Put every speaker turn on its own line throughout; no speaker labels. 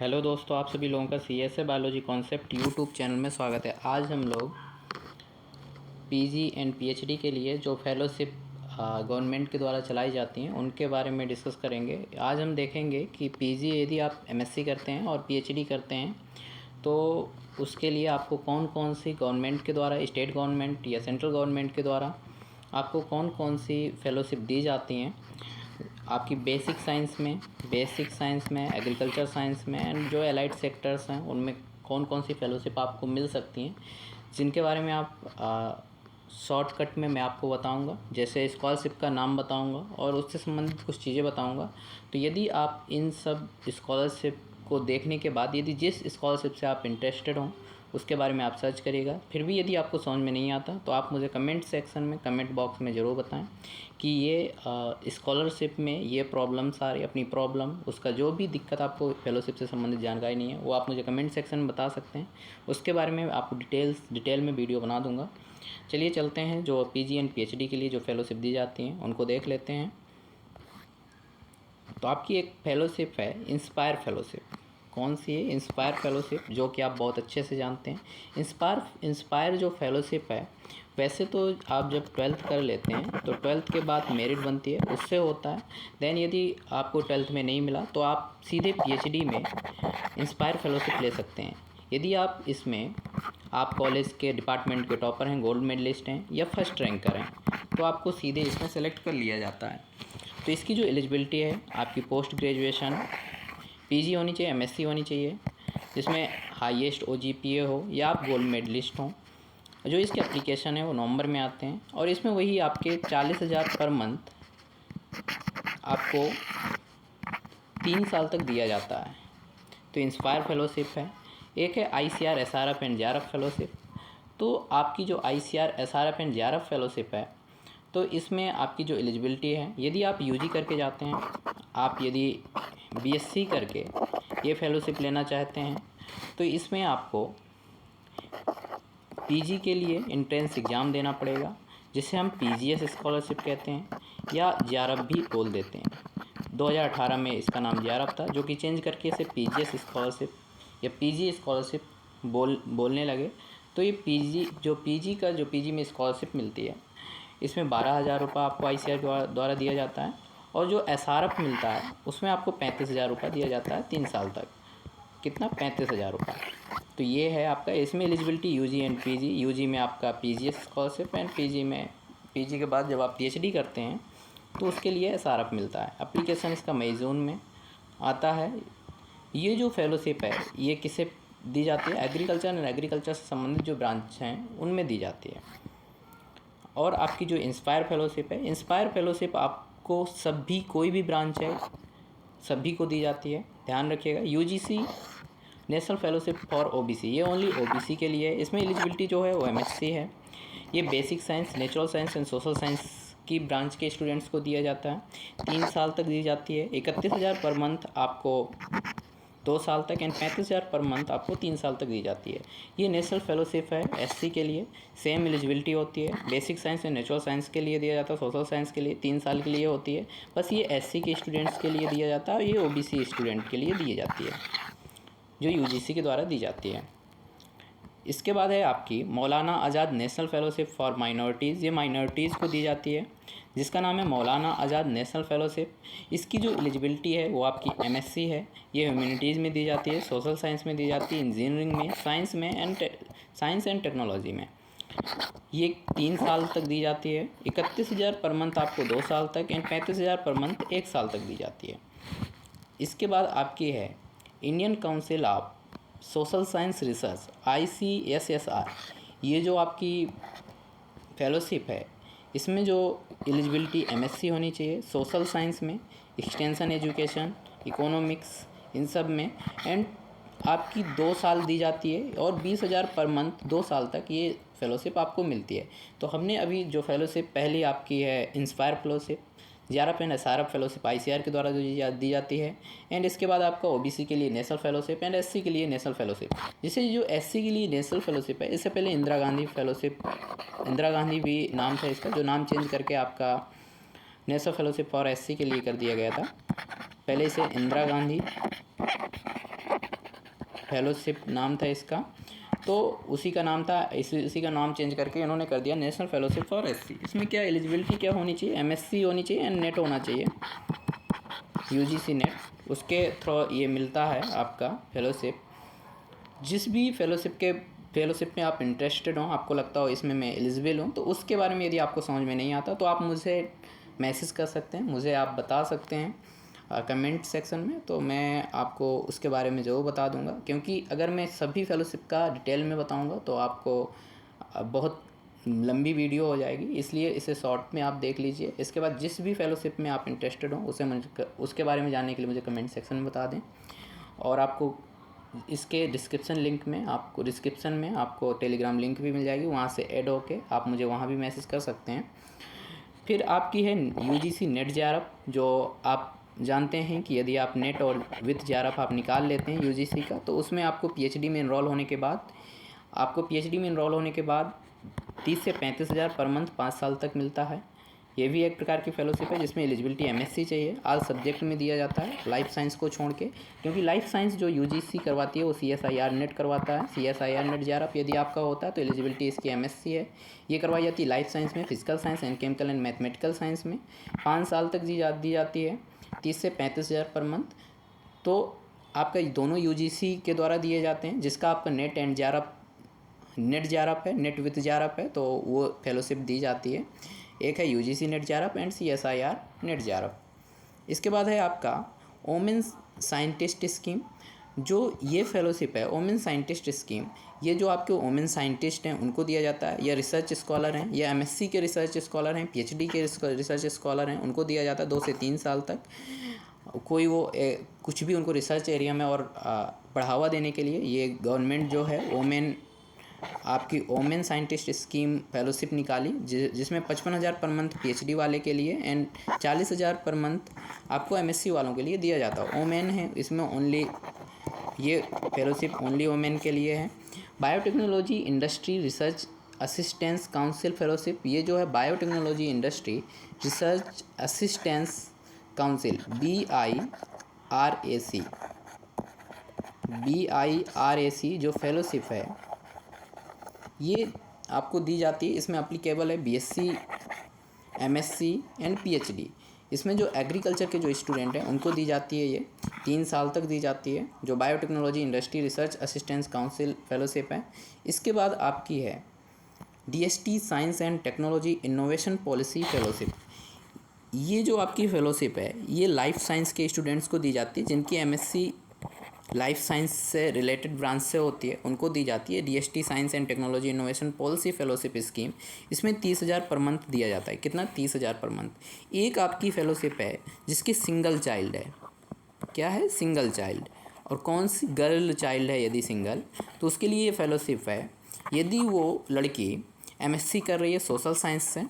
Hello दोस्तों, आप सभी लोगों का CSA biology concept YouTube channel में स्वागत है। आज हम लोग पीजी एंड पीएचडी के लिए जो फेलोशिप गवर्नमेंट के द्वारा चलाई जाती हैं उनके बारे में डिस्कस करेंगे। आज हम देखेंगे कि पीजी यदि आप एमएससी करते हैं और पीएचडी करते हैं तो उसके लिए आपको कौन कौन सी गवर्नमेंट के द्वारा, स्टेट गवर्नमेंट या सेंट्रल गवर्नमेंट के द्वारा आपको कौन कौन सी फेलोशिप दी जाती हैं। आपकी बेसिक साइंस में, एग्रीकल्चर साइंस में एंड जो एलाइड सेक्टर्स हैं उनमें कौन कौन सी फेलोशिप आपको मिल सकती हैं, जिनके बारे में आप शॉर्टकट में मैं आपको बताऊंगा। जैसे स्कॉलरशिप का नाम बताऊंगा और उससे संबंधित कुछ चीज़ें बताऊंगा। तो यदि आप इन सब स्कॉलरशिप को देखने के बाद यदि जिस स्कॉलरशिप से आप इंटरेस्टेड हों उसके बारे में आप सर्च करिएगा। फिर भी यदि आपको समझ में नहीं आता तो आप मुझे कमेंट सेक्शन में, कमेंट बॉक्स में ज़रूर बताएं कि ये स्कॉलरशिप में ये प्रॉब्लम्स आ रही, अपनी प्रॉब्लम, उसका जो भी दिक्कत आपको फेलोशिप से संबंधित जानकारी नहीं है वो आप मुझे कमेंट सेक्शन में बता सकते हैं। उसके बारे में आपको डिटेल में वीडियो बना दूँगा। चलिए चलते हैं, जो पीजी एंड पीएचडी के लिए जो फेलोशिप दी जाती हैं उनको देख लेते हैं। तो आपकी एक फेलोशिप है इंस्पायर फेलोशिप। कौन सी है? इंस्पायर फेलोशिप, जो कि आप बहुत अच्छे से जानते हैं। इंस्पायर जो फेलोशिप है, वैसे तो आप जब 12th कर लेते हैं तो 12th के बाद मेरिट बनती है, उससे होता है। देन यदि आपको 12th में नहीं मिला तो आप सीधे पीएचडी में इंस्पायर फेलोशिप ले सकते हैं। यदि आप इसमें, आप कॉलेज के डिपार्टमेंट के टॉपर हैं, गोल्ड मेडलिस्ट हैं या फर्स्ट रैंकर हैं, तो आपको सीधे इसमें सेलेक्ट कर लिया जाता है। तो इसकी जो एलिजिबिलिटी है, आपकी पोस्ट ग्रेजुएशन पीजी होनी चाहिए, एमएससी होनी चाहिए, जिसमें हाईएस्ट ओजीपीए हो या आप गोल्ड मेडलिस्ट हों। जो इसके एप्लीकेशन है वो नवंबर में आते हैं और इसमें वही आपके 40,000 पर मंथ आपको 3 साल तक दिया जाता है। तो इंस्पायर फेलोशिप है। एक है ICR SRF and JRF fellowship. तो आपकी जो ICR SRF and JRF fellowship है, तो इसमें आपकी जो एलिजिबिलिटी है, यदि आप यूजी करके जाते हैं, आप यदि बीएससी करके ये फेलोशिप लेना चाहते हैं, तो इसमें आपको पीजी के लिए एंट्रेंस एग्ज़ाम देना पड़ेगा, जिसे हम पीजीएस स्कॉलरशिप कहते हैं या JRF भी बोल देते हैं। 2018 में इसका नाम JRF था, जो कि चेंज करके इसे पीजीएस स्कॉलरशिप या पीजी स्कॉलरशिप बोलने लगे। तो ये पीजी में स्कॉलरशिप मिलती है, इसमें 12,000 रुपये आपको ICR द्वारा दिया जाता है और जो SRF मिलता है उसमें आपको 35,000 रुपये दिया जाता है 3 साल तक। कितना? 35,000 रुपये। तो ये है आपका, इसमें eligibility UG and PG. UG में आपका पीजीएस स्कॉलरशिप एंड पीजी के बाद जब आप पीएचडी करते हैं तो उसके लिए SRF मिलता है। एप्लीकेशन इसका मई जून में आता है। ये जो फेलोशिप है ये किसे दी जाती है? एग्रीकल्चर से संबंधित जो ब्रांच हैं उनमें दी जाती है। और आपकी जो इंस्पायर फेलोशिप है, इंस्पायर फेलोशिप आपको सभी, कोई भी ब्रांच है सभी को दी जाती है। ध्यान रखिएगा, UGC national fellowship for OBC, ये ओनली ओबीसी के लिए है। इसमें एलिजिबिलिटी जो है वो एमएससी है। ये basic science, natural science and social science की ब्रांच के स्टूडेंट्स को दिया जाता है। 3 साल तक दी जाती है। 31,000 पर मंथ आपको 2 साल तक एंड 35,000 पर मंथ आपको 3 साल तक दी जाती है। ये नेशनल फेलोशिप है एससी के लिए। सेम एलिजिबिलिटी होती है। Basic science and natural science के लिए दिया जाता है, सोशल साइंस के लिए 3 साल के लिए होती है। बस ये एससी के स्टूडेंट्स के लिए दिया जाता है और ये ओबीसी स्टूडेंट के लिए दी जाती है, जो यूजीसी के द्वारा दी जाती है। इसके बाद है आपकी मौलाना आज़ाद नेशनल फेलोशिप फॉर माइनॉरिटीज़। ये माइनॉरिटीज़ को दी जाती है, जिसका नाम है मौलाना आज़ाद नेशनल फेलोशिप। इसकी जो एलिजिबिलिटी है वो आपकी एमएससी है। ये ह्यूमैनिटीज़ में दी जाती है, सोशल साइंस में दी जाती है, इंजीनियरिंग में, साइंस एंड टेक्नोलॉजी में। ये 3 साल तक दी जाती है। 31,000 पर मंथ आपको 2 साल तक एंड 35,000 पर मंथ 1 साल तक दी जाती है। इसके बाद आपकी है Indian council of social science research, ICSSR। ये जो आपकी फेलोशिप है, इसमें जो एलिजिबिलिटी एमएससी होनी चाहिए, सोशल साइंस में, एक्सटेंशन एजुकेशन, इकोनॉमिक्स, इन सब में, एंड आपकी 2 साल दी जाती है और 20,000 पर मंथ 2 साल तक ये फेलोशिप आपको मिलती है। तो हमने अभी जो फेलोशिप पहली आपकी है inspire fellowship, JRF and SRF fellowship ICR के द्वारा जो दी जाती है, एंड इसके बाद आपका ओबीसी के लिए नेशनल फेलोशिप एंड एससी के लिए नेशनल फेलोशिप। जिसे जो एससी के लिए नेशनल फेलोशिप है, इससे पहले इंदिरा गांधी फेलोशिप, इंदिरा गांधी भी नाम था इसका, जो नाम चेंज करके आपका नेशनल फेलोशिप फॉर एससी के लिए कर दिया गया था। पहले इसे इंदिरा गांधी फेलोशिप नाम था इसका, तो उसी का नाम था, इसी का नाम चेंज करके इन्होंने कर दिया नेशनल फेलोशिप फॉर एससी। इसमें क्या एलिजिबिलिटी क्या होनी चाहिए, एमएससी होनी चाहिए एंड नेट होना चाहिए, यूजीसी नेट, उसके थ्रू ये मिलता है आपका फेलोशिप। जिस भी फेलोशिप में आप इंटरेस्टेड हो, आपको लगता हो इसमें मैं एलिजिबल हूँ, तो उसके बारे में यदि आपको समझ में नहीं आता तो आप मुझे मैसेज कर सकते हैं, मुझे आप बता सकते हैं कमेंट सेक्शन में, तो मैं आपको उसके बारे में ज़रूर बता दूंगा। क्योंकि अगर मैं सभी फेलोशिप का डिटेल में बताऊंगा तो आपको बहुत लंबी वीडियो हो जाएगी, इसलिए इसे शॉर्ट में आप देख लीजिए। इसके बाद जिस भी फेलोशिप में आप इंटरेस्टेड हो उसे मुझे उसके बारे में जानने के लिए मुझे कमेंट सेक्शन में बता दें। और आपको इसके डिस्क्रिप्शन में आपको टेलीग्राम लिंक भी मिल जाएगी, वहाँ से ऐड होके आप मुझे वहाँ भी मैसेज कर सकते हैं। फिर आपकी है यूजीसी नेट जेआरएफ, जो आप जानते हैं कि यदि आप नेट और विथ जेआरएफ आप निकाल लेते हैं यूजीसी का, तो उसमें आपको पीएचडी में इनरोल होने के बाद 30 से 35 हज़ार पर मंथ 5 साल तक मिलता है। ये भी एक प्रकार की फेलोशिप है जिसमें एलिजिबिलिटी एमएससी चाहिए, ऑल सब्जेक्ट में दिया जाता है लाइफ साइंस को छोड़ के, क्योंकि लाइफ साइंस जो यूजीसी करवाती है वो सीएसआईआर नेट करवाता है। सीएसआईआर नेट जेआरएफ यदि आपका होता है तो एलिजिबिलिटी इसकी एमएससी है। ये करवाई जाती है लाइफ साइंस में, physical science and chemical and mathematical science में, 5 साल तक दी जाती है, 30 से 35 हज़ार पर मंथ। तो आपका दोनों यूजीसी के द्वारा दिए जाते हैं, जिसका आपका नेट जेआरएफ है, नेट विथ जेआरएफ है, तो वो फेलोशिप दी जाती है। एक है UGC net JRF and CSIR net JRF. इसके बाद है आपका वोमेन साइंटिस्ट स्कीम, जो ये फेलोशिप है वोमेन साइंटिस्ट स्कीम, ये जो आपके वोमेन साइंटिस्ट हैं उनको दिया जाता है, या रिसर्च स्कॉलर हैं, या एमएससी के रिसर्च स्कॉलर हैं, पीएचडी के रिसर्च स्कॉलर हैं, उनको दिया जाता है 2 से 3 साल तक। कोई वो कुछ भी उनको रिसर्च एरिया में और बढ़ावा देने के लिए ये गवर्नमेंट जो है आपकी वोमेन साइंटिस्ट स्कीम फेलोशिप निकाली, जिसमें 55,000 पर मंथ पीएचडी वाले के लिए एंड 40,000 पर मंथ आपको एमएससी वालों के लिए दिया जाता है। वोमेन है इसमें ओनली, ये फेलोशिप ओनली वोमेन के लिए है। Biotechnology industry research assistance council fellowship, ये जो है biotechnology industry research assistance council BIRAC जो फेलोशिप है ये आपको दी जाती है। इसमें अप्लीकेबल है बीएससी, एमएससी एंड पीएचडी। इसमें जो एग्रीकल्चर के जो स्टूडेंट हैं उनको दी जाती है, ये 3 साल तक दी जाती है, जो biotechnology industry research assistance council fellowship है। इसके बाद आपकी है DST science and technology innovation policy fellowship. ये जो आपकी फेलोशिप है ये लाइफ साइंस के स्टूडेंट्स को दी जाती है, जिनकी एमएससी लाइफ साइंस से रिलेटेड ब्रांच से होती है, उनको दी जाती है DST science and technology innovation policy fellowship scheme. इसमें 30,000 पर मंथ दिया जाता है। कितना? 30,000 पर मंथ। एक आपकी फेलोशिप है जिसकी सिंगल चाइल्ड है, क्या है? Single child. और कौन सी? गर्ल चाइल्ड है यदि सिंगल, तो उसके लिए ये फेलोशिप है। यदि वो लड़की एमएससी कर रही है सोशल साइंस से,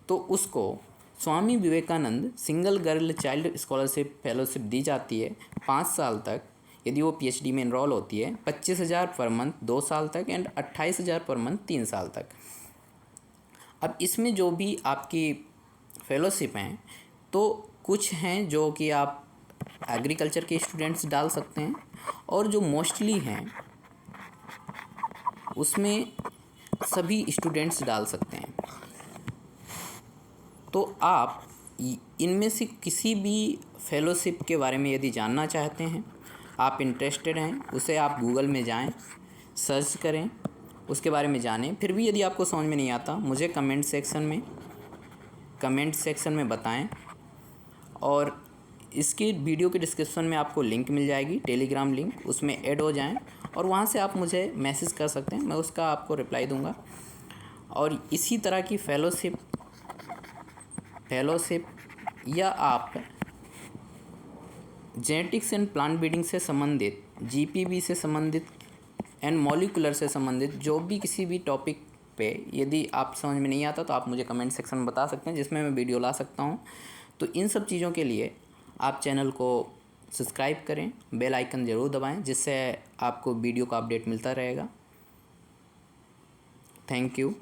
तो उसको Swami Vivekananda single girl child scholarship fellowship दी जाती है 5 साल तक। यदि वो पीएचडी में इनरोल होती है 25,000 पर मंथ 2 साल तक एंड 28,000 पर मंथ 3 साल तक। अब इसमें जो भी आपकी फेलोशिप हैं, तो कुछ हैं जो कि आप एग्रीकल्चर के स्टूडेंट्स डाल सकते हैं, और जो मोस्टली हैं उसमें सभी स्टूडेंट्स डाल सकते हैं। तो आप इनमें से किसी भी फेलोशिप के बारे में यदि जानना चाहते हैं, आप इंटरेस्टेड हैं, उसे आप गूगल में जाएं, सर्च करें, उसके बारे में जानें। फिर भी यदि आपको समझ में नहीं आता मुझे कमेंट सेक्शन में बताएं। और इसकी वीडियो के डिस्क्रिप्शन में आपको लिंक मिल जाएगी, टेलीग्राम लिंक, उसमें ऐड हो जाएं और वहाँ से आप मुझे मैसेज कर सकते हैं, मैं उसका आपको रिप्लाई दूंगा। और इसी तरह की फेलोशिप या आप जेनेटिक्स एंड प्लांट ब्रीडिंग से संबंधित, जीपीवी से संबंधित एंड मॉलिकुलर से संबंधित जो भी किसी भी टॉपिक पे यदि आप समझ में नहीं आता तो आप मुझे कमेंट सेक्शन में बता सकते हैं, जिसमें मैं वीडियो ला सकता हूं। तो इन सब चीज़ों के लिए आप चैनल को सब्सक्राइब करें, बेल आइकन ज़रूर दबाएं, जिससे आपको वीडियो का अपडेट मिलता रहेगा। Thank you.